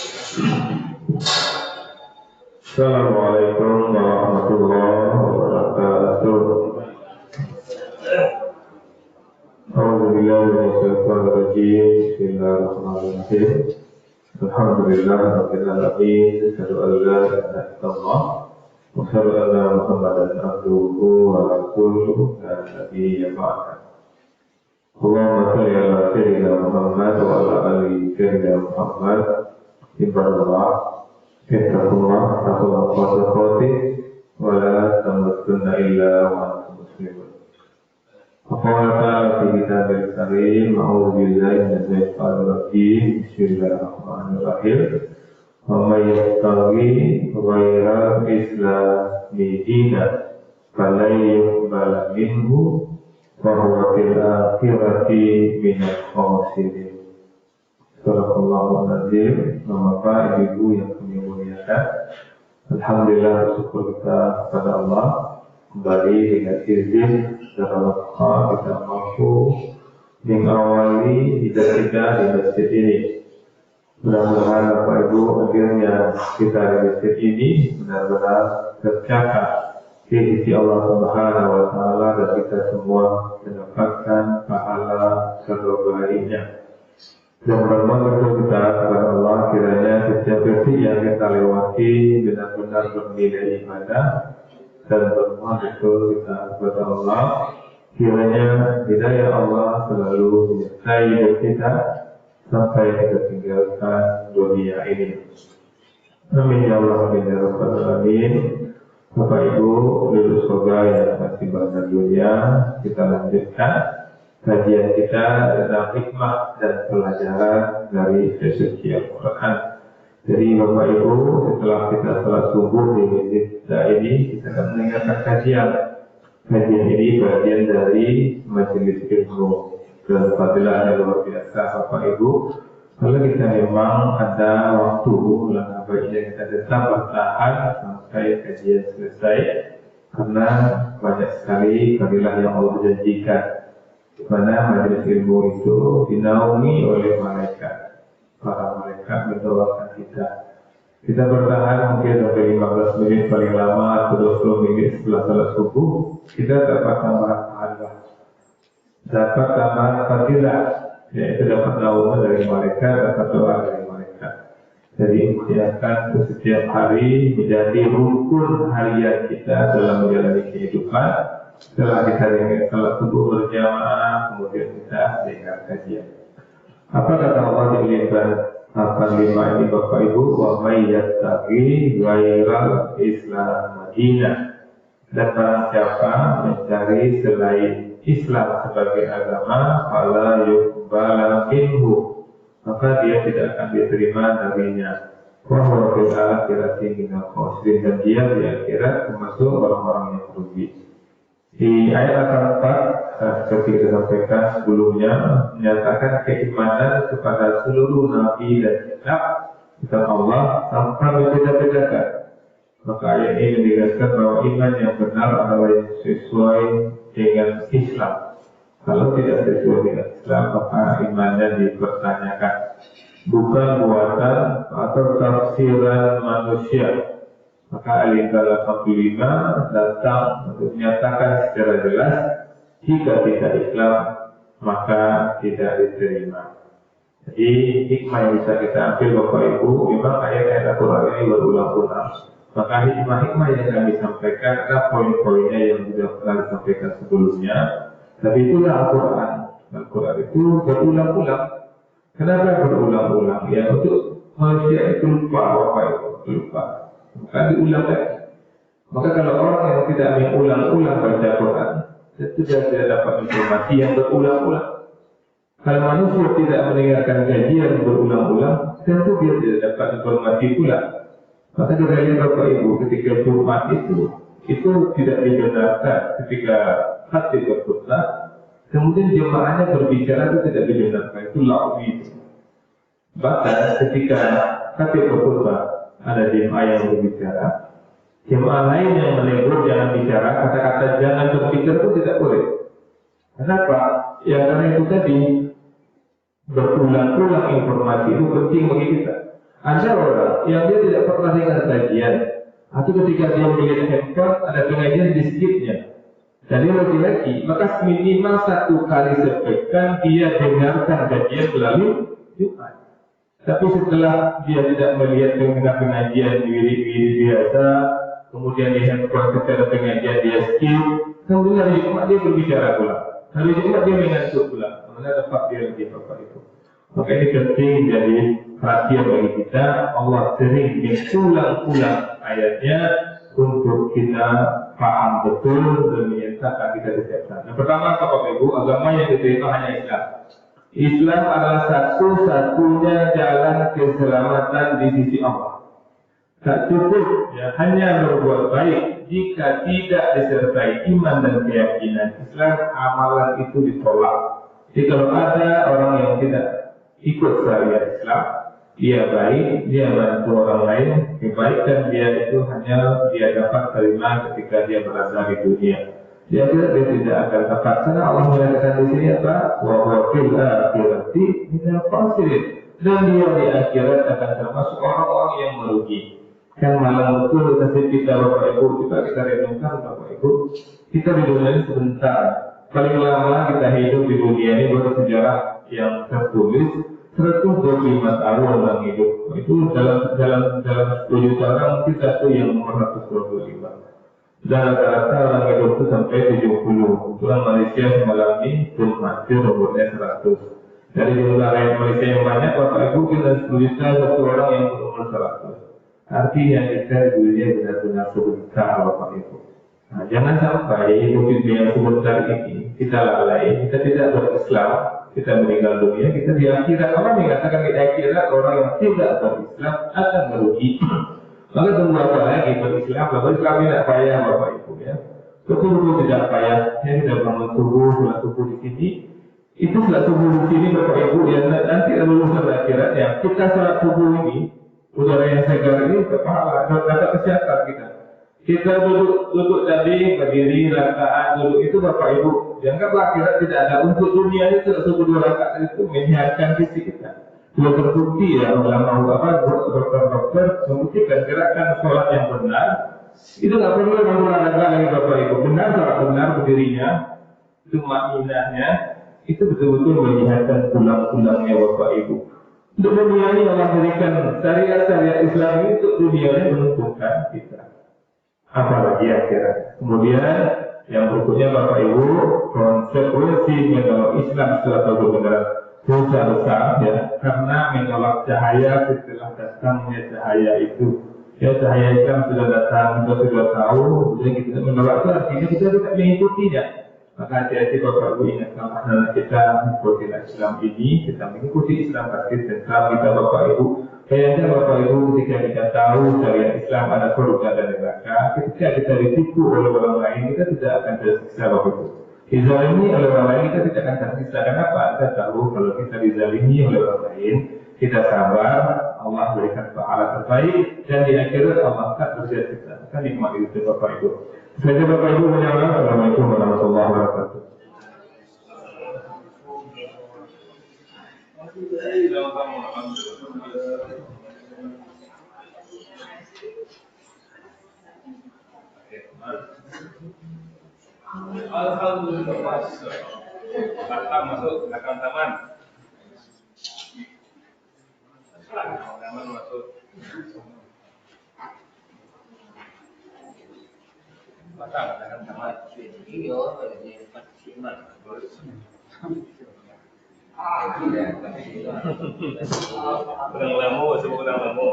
Assalamualaikum warahmatullahi wabarakatuh. A'udzubillahi minasyaitonir rajim. Bismillahirrahmanirrahim. Alhamdulillahirabbil alamin. Asyhadu an la ilaha illallah wa asyhadu anna Muhammadan abduhu wa rasuluhu la nabiyya ba'da. Allahumma shalli ala sayyidina Muhammad wa ala ali sayyidina Muhammad. Ibadallah, ittaqullah haqqa tuqatih wa la tamutunna illa wa antum muslimun. Qala ta'ala fi kitabil karim, a'udzu billahi minash shaitonir rajim. Bismillahirrahmanirrahim. Wa may yabtaghi ghairal islami dinan falan yuqbala minhu wa huwa fil akhirati minal khasirin. Assalamualaikum warahmatullahi wabarakatuh. Ibu yang kami muliakan, alhamdulillah bersyukur kita kepada Allah kembali dengan izin secara waktu kita mampu mengawali hidup kita di masjid ini. Mudah-mudahan Bapak Ibu akhirnya kita di masjid ini benar-benar tercatat di sisi Allah Subhanahu wa Ta'ala dan kita semua mendapatkan pahala sebaik-baiknya. Dan bermohon kita kepada Allah kiranya setiap detik yang kita lewati benar-benar bernilai ibadah, dan bermohon kita kepada Allah kiranya hidayah Allah selalu menyertai hidup kita sampai kita tinggalkan dunia ini. Amin ya Allah, amin ya rabbal alamin. Bapak Ibu penduduk surga yang masih banyak dunia, kita lanjutkan kajian kita tentang hikmah dan pelajaran dari suci Al-Quran. Jadi Bapak Ibu, setelah kita salat subuh di masjid kita ini, kita akan mendengarkan kajian. Kajian ini bagian dari majelis ilmu dan fadilahnya luar biasa Bapak Ibu. Kalau kita memang ada waktu, langkah baiknya kita tetap bertahan sampai kajian selesai, karena banyak sekali fadilah yang Allah janjikan, di mana majelis ilmu itu dinaungi oleh malaikat. Para malaikat mendoakan kita. Kita bertahan mungkin sampai 15 menit paling lama atau 20 menit setelah salat subuh, kita dapat tambahan pahala, dapat tambahan fadilah, yaitu dapat naungan dari malaikat, dapat doa dari malaikat. Jadi usahakan setiap hari menjadi rukun harian kita dalam menjalani kehidupan. Setelah kita dengar salat subuh berjamaah, kemudian kita dengar kajian. Apa kata Allah di ayat 85 ini Bapak Ibu? Wa may yattaqi ghairal Islam dinan. Dan barang siapa mencari selain Islam sebagai agama, fala yuqbala minhu, maka dia tidak akan diterima darinya. Wa huwa fil akhirati minal khasirin, dan dia di akhirat termasuk orang-orang yang rugi. Di ayat 4, seperti kita sampaikan sebelumnya, menyatakan keimanan kepada seluruh nabi dan kitab Allah tanpa berbeda-bedakan. Maka ayat ini menegaskan bahwa iman yang benar adalah yang sesuai dengan Islam. Kalau tidak sesuai dengan Islam, maka imannya dipertanyakan. Bukan buatan atau tafsiran manusia. Maka Al-Inqilab 85 datang untuk menyatakan secara jelas, jika tidak Islam maka tidak diterima. Jadi hikmah yang bisa kita ambil Bapak Ibu, memang ayat-ayat Al-Quran ini berulang-ulang. Maka hikmah-hikmah yang kami sampaikan adalah poin-poinnya yang sudah pernah disampaikan sebelumnya. Tapi itulah Al-Quran. Al-Quran itu berulang-ulang. Kenapa berulang-ulang? Ya untuk manusia itu lupa Bapak Ibu, lupa. Maka diulang lagi. Maka kalau orang yang tidak mengulang-ulang baca Quran, tentu dia tidak dapat informasi yang berulang-ulang. Kalau manusia tidak mendengarkan kajian berulang-ulang, tentu dia tidak dapat informasi pula. Maka kita lihat Bapak Ibu, ketika Jumat itu tidak dibenarkan. Ketika khatib berkhutbah, kemudian jemaahnya berbicara itu tidak dibenarkan. Itu la'wi. Bahkan ketika khatib berkhutbah, ada jemaah yang berbicara, jemaah lain yang menegur jangan bicara, kata-kata jangan berpikir itu tidak boleh. Kenapa? Ya karena itu tadi berulang-ulang informasi itu penting bagi kita. Ada orang yang dia tidak pernah dengar kajian, atau ketika dia melihat handphone ada pengajian di skipnya. Dan dia laki-laki, maka minimal 1 kali sepekan dia dengarkan kajian melalui Jumat. Tapi setelah dia tidak melihat mendengar pengajian di wirid biasa, kemudian di handphone secara pengajian dia skip, kemudian hari Jumat dia berbicara pula. Hari Jumat dia mengantuk pula. Kemudian dapat dia lebih apa itu. Maka ini penting jadi perhatian bagi kita. Allah sering mengulang-ulang ayatnya untuk kita paham betul dan menyatakan kita setiap saat. Yang pertama, Bapak Ibu, agama yang diterima hanya Islam. Islam adalah satu-satunya jalan keselamatan di sisi Allah. Tak cukup ya, hanya berbuat baik jika tidak disertai iman dan keyakinan Islam, amalan itu ditolak. Jadi kalau ada orang yang tidak ikut syariat Islam, dia baik, dia bantu orang lain, kebaikan dia itu hanya dia dapat terima ketika dia berada di dunia. Dia tidak akan dapat. Karena Allah mengatakan di sini apa? Wa fil akhirati minal khasirin. Dan dia di akhirat akan termasuk orang-orang yang merugi. Kan malam betul nasib kita Bapak Ibu. Coba kita renungkan Bapak Ibu. Kita di dunia ini sebentar. Paling lama kita hidup di dunia ini menurut sejarah yang tertulis 125 tahun dalam hidup. Itu dalam 10 juta orang kita tuh yang nomor 125. Dan rata-rata orang hidup itu sampai 70. Kebetulan Malaysia semalam ini belum mati nomornya 100. Dari jumlah rakyat Malaysia yang banyak, Bapak Ibu kita 10 juta satu orang yang berumur 100. Artinya kita di dunia benar-benar sebentar Bapak Ibu. Nah, jangan sampai hidup yang sebentar ini kita lalai, kita tidak berislam, kita meninggal dunia, kita di akhirat. Allah mengatakan di akhirat orang yang tidak berislam akan merugi. Maka tunggu apa lagi berislam? Kalau Islam tidak payah Bapak Ibu ya. Betul-betul tidak payah. Saya tidak bangun subuh, sholat subuh di sini. Itu sholat subuh di sini Bapak Ibu ya. Nanti lulusan akhirat ya. Kita sholat subuh ini, udara yang segar ini berpahala, dapat kesehatan kita. Kita duduk tadi, berdiri, rakaat, duduk itu Bapak Ibu. Janganlah akhirat tidak ada. Untuk dunia itu subuh 2 rakaat itu menyehatkan fisik kita. Sudah terbukti ya ulama dokter membuktikan gerakan sholat yang benar itu nggak perlu olahraga lagi Bapak Ibu. Benar sholat benar berdirinya, itu maknanya itu betul-betul menyehatkan tulang-tulangnya Bapak Ibu. Untuk dunia ini Allah berikan syariat Islam ini untuk dunia ini menentukan kita. Apalagi akhirat. Kemudian yang berikutnya Bapak Ibu, konsekuensi menolak Islam setelah kebenaran dosa besar ya, karena menolak cahaya setelah datangnya cahaya itu. Ya, cahaya Islam sudah datang, kita sudah tahu, kemudian kita menolak itu artinya kita tidak mengikutinya. Maka hati-hati Bapak Ibu, ingatkan anak kita mengikuti Islam ini, kita mengikuti Islam pasti tentang kita Bapak Ibu. Kayaknya Bapak Ibu ketika kita tahu syariat Islam ada surga dan neraka, ketika kita ditipu oleh orang lain, kita tidak akan tersiksa Bapak Ibu. Dizalimi oleh orang lain kita tidak akan tersiksa. Kenapa? Kita tahu kalau kita dizalimi oleh orang lain, kita sabar, Allah berikan pahala terbaik, dan di akhirat Allah akan bersiap kita. Kita nikmati itu Bapak Ibu. Saja Bapak Ibu menyatakan Assalamualaikum warahmatullahi wabarakatuh. Alhamdulillah. Datang masuk belakang taman. Taman masuk. Datang belakang taman. Iya, ini partisipan. Kurang lama, kurang lama.